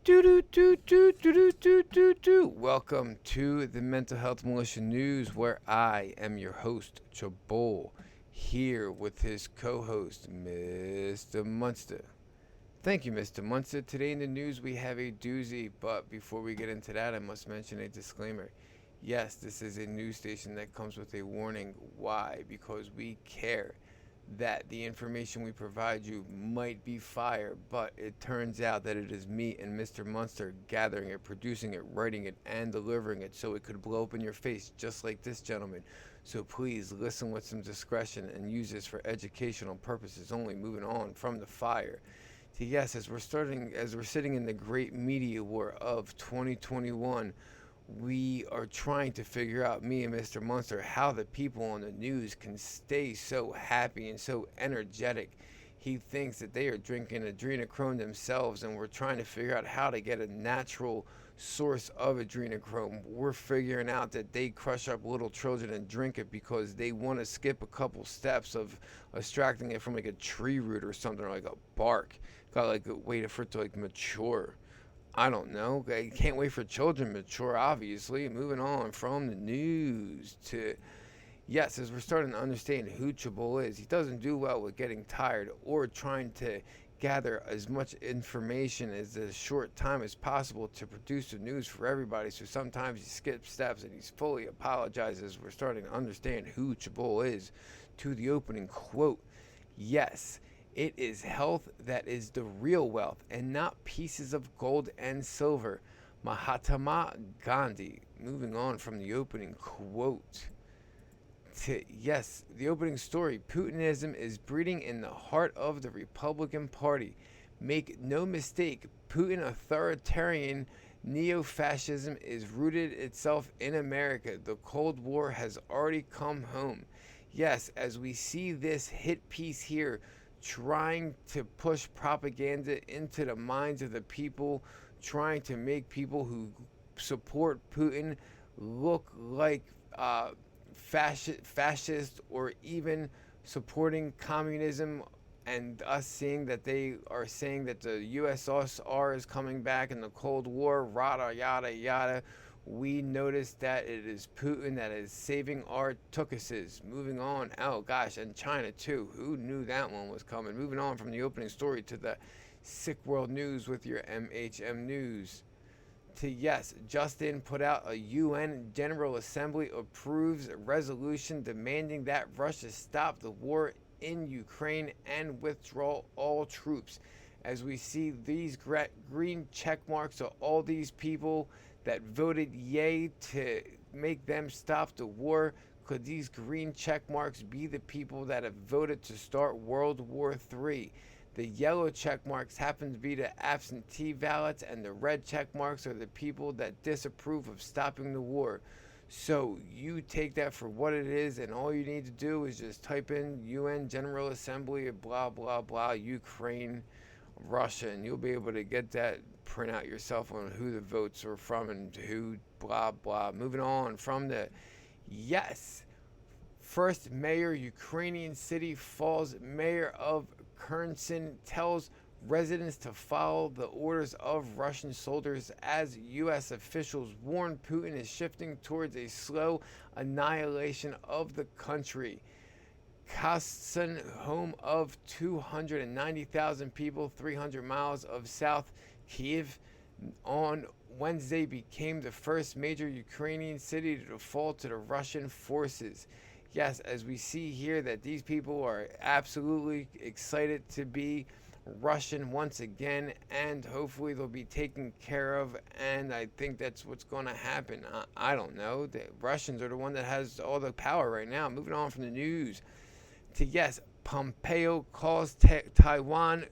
Welcome to the Mental Health Militia News, where I am your host, Chabol, here with his co-host, Mr. Munster. Thank you, Mr. Munster. Today in the news, we have a doozy, but before we get into that, I must mention a disclaimer. Yes, this is a news station that comes with a warning. Why? Because we care that the information we provide you might be fire, but it turns out that it is me and Mr. Munster gathering it, producing it, writing it, and delivering it so it could blow up in your face just like this gentleman. So please listen with some discretion and use this for educational purposes only. Moving on from the fire. So yes, as we're sitting in the great media war of 2021, we are trying to figure out, me and Mr. Munster, how the people on the news can stay so happy and so energetic. He thinks that they are drinking adrenochrome themselves, and we're trying to figure out how to get a natural source of adrenochrome. We're figuring out that they crush up little children and drink it because they want to skip a couple steps of extracting it from like a tree root or something, or like a bark. Got like a way for it to like mature. I don't know. I can't wait for children to mature, obviously. Moving on from the news to, yes, as we're starting to understand who Chabot is, he doesn't do well with getting tired or trying to gather as much information as a short time as possible to produce the news for everybody. So sometimes he skips steps and he's fully apologizes. We're starting to understand who Chabot is. To the opening quote, yes. It is health that is the real wealth and not pieces of gold and silver. Mahatma Gandhi. Moving on from the opening quote to, yes, the opening story. Putinism is breeding in the heart of the Republican Party. Make no mistake, Putin authoritarian neo-fascism is rooted itself in America. The Cold War has already come home. Yes, as we see this hit piece here, trying to push propaganda into the minds of the people, trying to make people who support Putin look like fascist or even supporting communism, and us seeing that they are saying that the USSR is coming back in the Cold War, yada yada yada. We noticed that it is Putin that is saving our tukuses. Moving on. Oh gosh, and China too. Who knew that one was coming? Moving on from the opening story to the sick world news with your MHM news. To, yes, Justin put out a UN General Assembly approves a resolution demanding that Russia stop the war in Ukraine and withdraw all troops. As we see these green check marks of all these people that voted yay to make them stop the war, could these green check marks be the people that have voted to start World War III? The yellow check marks happen to be the absentee ballots, and the red check marks are the people that disapprove of stopping the war. So you take that for what it is, and all you need to do is just type in UN General Assembly, blah, blah, blah, Ukraine, Russia, and you'll be able to get that print out yourself on who the votes are from and who, blah, blah. Moving on from the, yes, first mayor, Ukrainian city falls. Mayor of Kherson tells residents to follow the orders of Russian soldiers as U.S. officials warn Putin is shifting towards a slow annihilation of the country. Kherson, home of 290,000 people, 300 miles of South Kiev, on Wednesday became the first major Ukrainian city to fall to the Russian forces. Yes, as we see here that these people are absolutely excited to be Russian once again, and hopefully they'll be taken care of, and I think that's what's going to happen. I don't know. The Russians are the one that has all the power right now. Moving on from the news to, yes, Pompeo calls Taiwan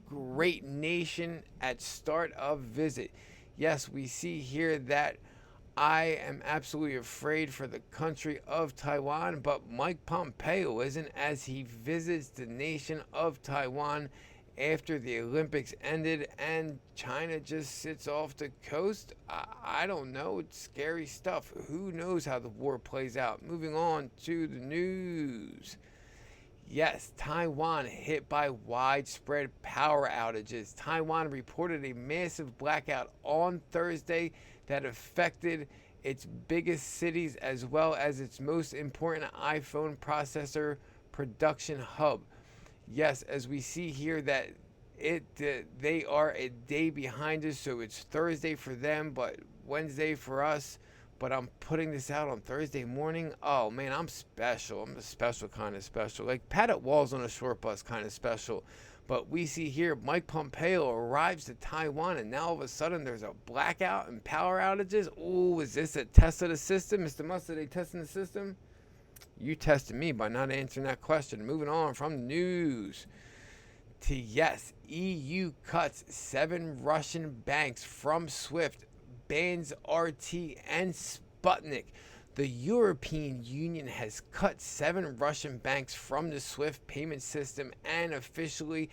great nation at start of visit. Yes, we see here that I am absolutely afraid for the country of Taiwan, but Mike Pompeo isn't, as he visits the nation of Taiwan after the Olympics ended and China just sits off the coast. I don't know. It's scary stuff. Who knows how the war plays out? Moving on to the news. Yes, Taiwan hit by widespread power outages. Taiwan reported a massive blackout on Thursday that affected its biggest cities as well as its most important iPhone processor production hub. Yes, as we see here that they are a day behind us, so it's Thursday for them, but Wednesday for us. But I'm putting this out on Thursday morning. Oh man, I'm special. I'm a special kind of special. Like Pat Walls on a short bus kind of special. But we see here Mike Pompeo arrives to Taiwan, and now all of a sudden there's a blackout and power outages. Oh, is this a test of the system? Mr. Mustard, they testing the system? You tested me by not answering that question. Moving on from the news to yes, EU cuts 7 Russian banks from SWIFT, bans RT and Sputnik. The European Union has cut 7 Russian banks from the SWIFT payment system and officially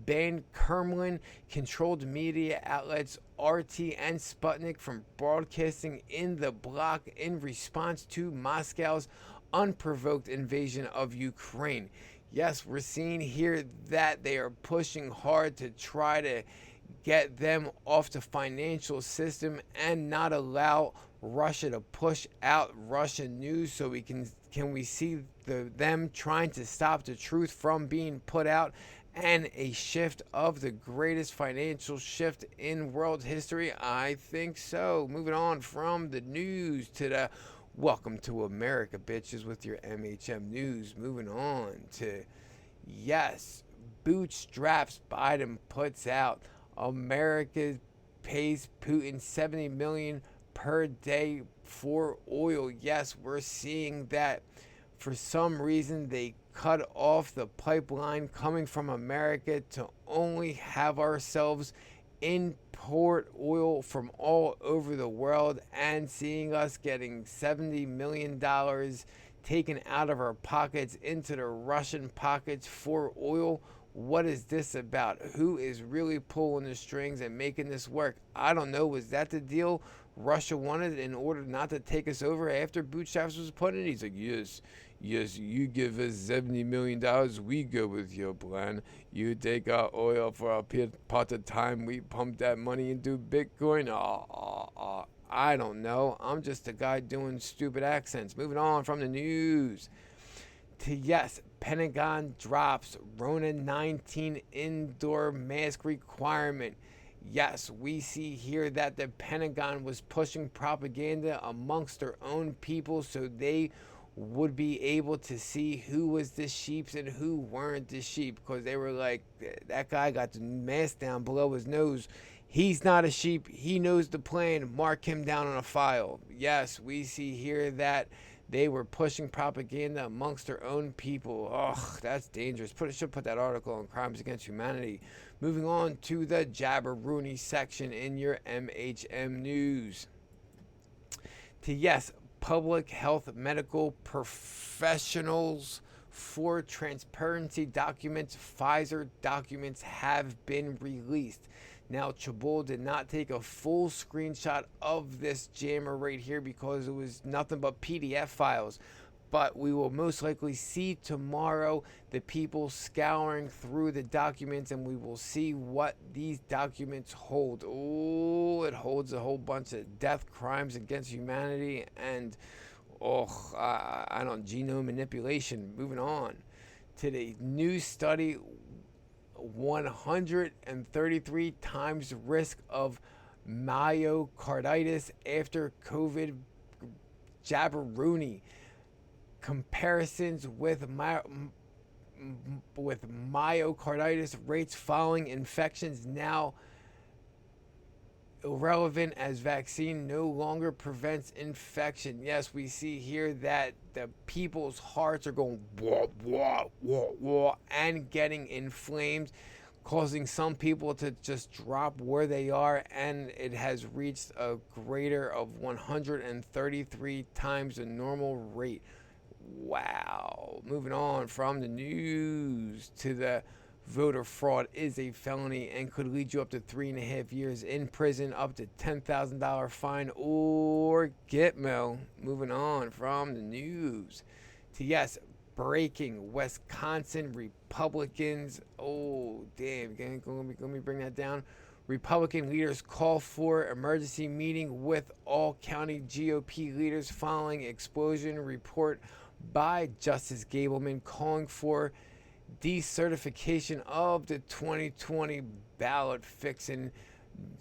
banned Kremlin-controlled media outlets RT and Sputnik from broadcasting in the bloc in response to Moscow's unprovoked invasion of Ukraine. Yes, we're seeing here that they are pushing hard to try to get them off the financial system and not allow Russia to push out Russian news. So we see them trying to stop the truth from being put out, and a shift of the greatest financial shift in world history? I think so. Moving on from the news to the welcome to America, bitches, with your MHM news. Moving on to yes, bootstraps. Biden puts out. America pays Putin $70 million per day for oil. Yes, we're seeing that for some reason they cut off the pipeline coming from America to only have ourselves import oil from all over the world, and seeing us getting $70 million taken out of our pockets into the Russian pockets for oil. What is this about? Who is really pulling the strings and making this work? I don't know. Was that the deal Russia wanted in order not to take us over after Bootstraps was put in? He's like, yes, you give us $70 million, we go with your plan. You take our oil for our part of time, we pump that money into Bitcoin. I don't know. I'm just a guy doing stupid accents. Moving on from the news to yes, Pentagon drops Rona 19 indoor mask requirement. Yes, we see here that the Pentagon was pushing propaganda amongst their own people so they would be able to see who was the sheeps and who weren't the sheep, because they were like, that guy got the mask down below his nose. He's not a sheep. He knows the plan. Mark him down on a file. Yes, we see here that they were pushing propaganda amongst their own people. Ugh, that's dangerous. Should put that article on crimes against humanity. Moving on to the Jabberwoony section in your MHM news. To yes, public health medical professionals for transparency documents. Pfizer documents have been released. Now, Chabul did not take a full screenshot of this jammer right here because it was nothing but PDF files. But we will most likely see tomorrow the people scouring through the documents, and we will see what these documents hold. Oh, it holds a whole bunch of death, crimes against humanity, and I don't know, genome manipulation. Moving on to the new study. 133 times risk of myocarditis after COVID. Jabberwoony. Comparisons with myocarditis rates following infections now irrelevant as vaccine no longer prevents infection. Yes, we see here that the people's hearts are going wah, wah, wah, wah, and getting inflamed, causing some people to just drop where they are, and it has reached a greater of 133 times the normal rate. Wow. Moving on from the news to the voter fraud is a felony and could lead you up to 3.5 years in prison, up to $10,000 fine or Gitmo. Moving on from the news to yes, breaking. Wisconsin Republicans. Oh, damn. Let me bring that down. Republican leaders call for emergency meeting with all county GOP leaders following explosion report by Justice Gableman calling for decertification of the 2020 ballot fixing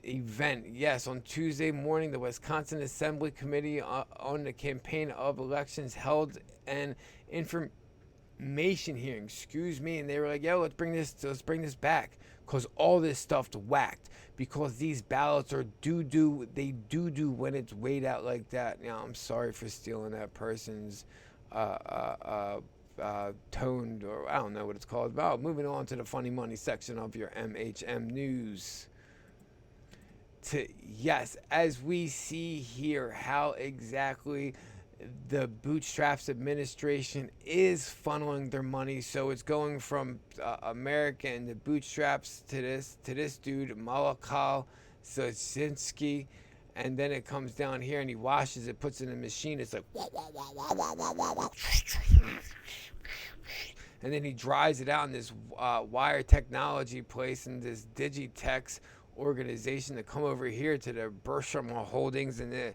event. Yes, on Tuesday morning, the Wisconsin Assembly Committee on the Campaign of Elections held an information hearing. Excuse me, and they were like, "Yo, let's bring this back, cause all this stuff's whacked. Because these ballots are doo-doo. They doo-doo when it's weighed out like that." Now, I'm sorry for stealing that person's toned, or I don't know what it's called. Well, moving on to the funny money section of your MHM news. Yes, as we see here, how exactly the Bootstraps administration is funneling their money. So it's going from America and the Bootstraps to this dude Malakal Zaczynski, and then it comes down here and he washes it, puts it in a machine. It's like, and then he dries it out in this wire technology place in this Digitex organization to come over here to the Bertram Holdings and the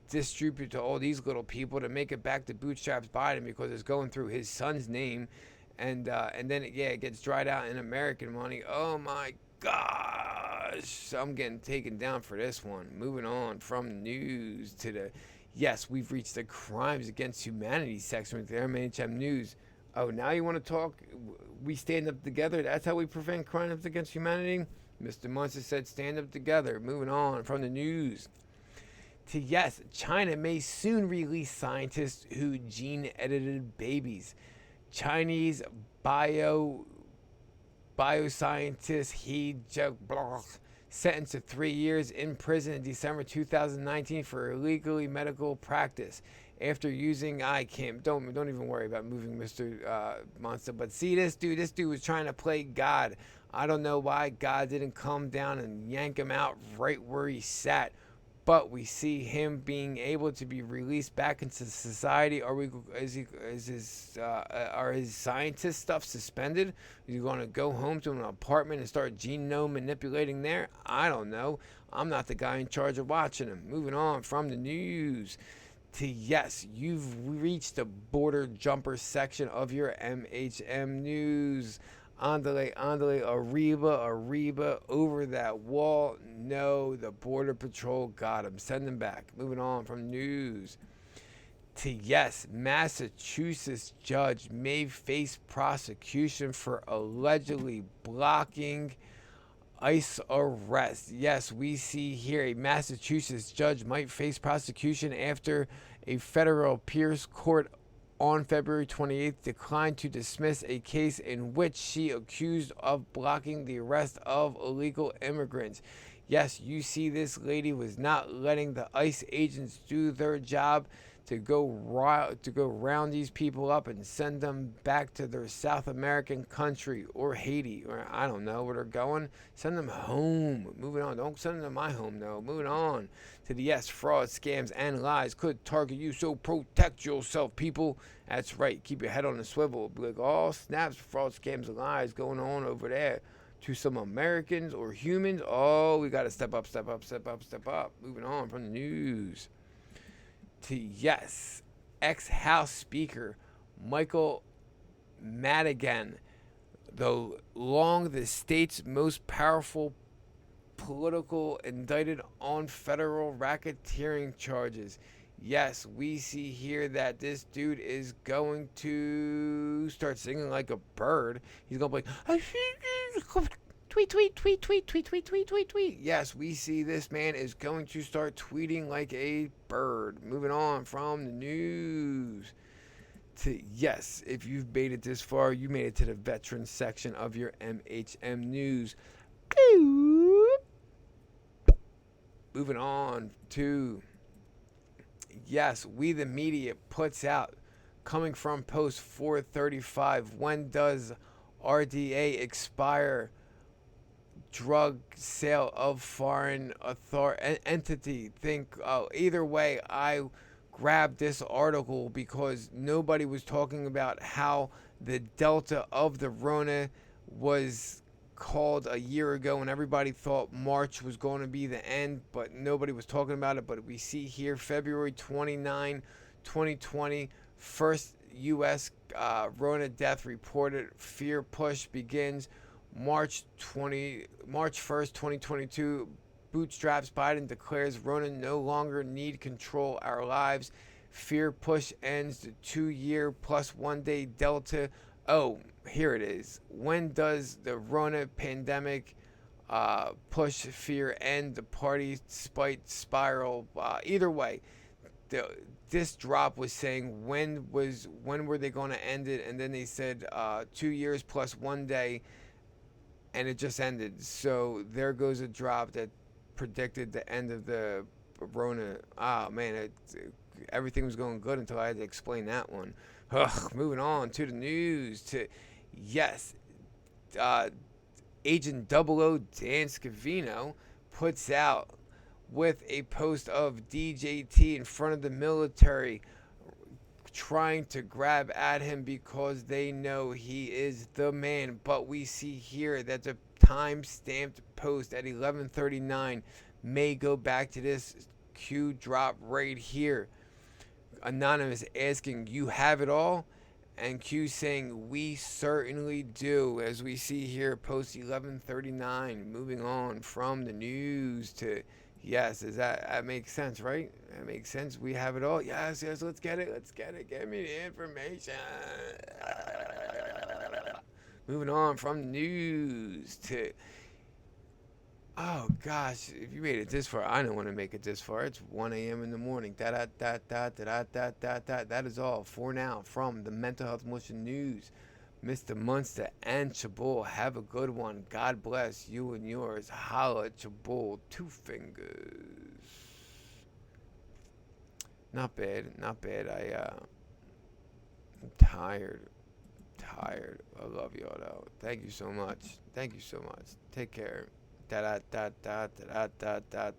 distribute to all these little people to make it back to Bootstraps Biden because it's going through his son's name, and then it gets dried out in American money. Oh my gosh, I'm getting taken down for this one. Moving on from news to the yes, we've reached the crimes against humanity section with the MHM news. Oh, now you want to talk? We stand up together. That's how we prevent crimes against humanity. Mr. Munson said, "Stand up together." Moving on from the news. To yes, China may soon release scientists who gene-edited babies. Chinese bioscientist He Jianbao sentenced to 3 years in prison in December 2019 for illegally medical practice after using don't even worry about moving Mr. Monster. But see, this dude was trying to play God. I don't know why God didn't come down and yank him out right where he sat. But we see him being able to be released back into society. Are his scientist stuff suspended? Is he going to go home to an apartment and start genome manipulating there? I don't know. I'm not the guy in charge of watching him. Moving on from the news to yes, you've reached the border jumper section of your MHM news. Andale, Arriba, over that wall. No, the Border Patrol got him. Send him back. Moving on from news to yes, Massachusetts judge may face prosecution for allegedly blocking ICE arrest. Yes, we see here a Massachusetts judge might face prosecution after a federal appeals court on February 28th declined to dismiss a case in which she accused of blocking the arrest of illegal immigrants. Yes, you see this lady was not letting the ICE agents do their job to go round these people up and send them back to their South American country or Haiti, or I don't know where they're going. Send them home. Moving on. Don't send them to my home, though. Moving on to the yes, fraud, scams, and lies could target you, so protect yourself, people. That's right. Keep your head on the swivel. Be like, oh, snaps, fraud, scams, and lies going on over there to some Americans or humans. Oh, we got to step up. Moving on from the news to yes, ex-House Speaker Michael Madigan, the state's most powerful political indicted on federal racketeering charges. Yes, we see here that this dude is going to start singing like a bird. He's going to be like, tweet, tweet, tweet, tweet, tweet, tweet, tweet, tweet, tweet. Yes, we see this man is going to start tweeting like a bird. Moving on from the news to yes, if you've made it this far, you made it to the veteran section of your MHM news. Moving on to yes, We the Media puts out coming from post 435. When does RDA expire? Drug sale of foreign entity. Think either way, I grabbed this article because nobody was talking about how the Delta of the Rona was called a year ago, and everybody thought March was going to be the end, but nobody was talking about it. But we see here February 29, 2020, first U.S. Rona death reported. Fear push begins March 1st, 2022. Bootstraps. Biden declares Rona no longer need control our lives. Fear push ends the 2 year plus 1 day Delta. Oh, here it is. When does the Rona pandemic push fear end? The party spite spiral. Either way, this drop was saying when were they going to end it, and then they said 2 years plus 1 day, and it just ended. So there goes a drop that predicted the end of the Rona. Ah, man, everything was going good until I had to explain that one. Ugh, moving on to the news. Yes, Agent Double O Dan Scavino puts out with a post of DJT in front of the military, trying to grab at him because they know he is the man. But we see here that the time-stamped post at 11:39 may go back to this Q drop right here. Anonymous asking, "You have it all?" And Q saying, "We certainly do." As we see here, post 11:39. Moving on from the news to, yes, that makes sense, right? That makes sense. We have it all. Yes, let's get it. Let's get it. Give me the information. Moving on from the news to, oh gosh, if you made it this far, I don't want to make it this far. It's 1 a.m. in the morning. That is all for now from the Mental Health Motion News. Mr. Munster and Chabul, have a good one. God bless you and yours. Holla, Chabul, 2 fingers. Not bad, not bad. I'm tired. I love y'all though. Thank you so much. Take care. Da da da da da da da.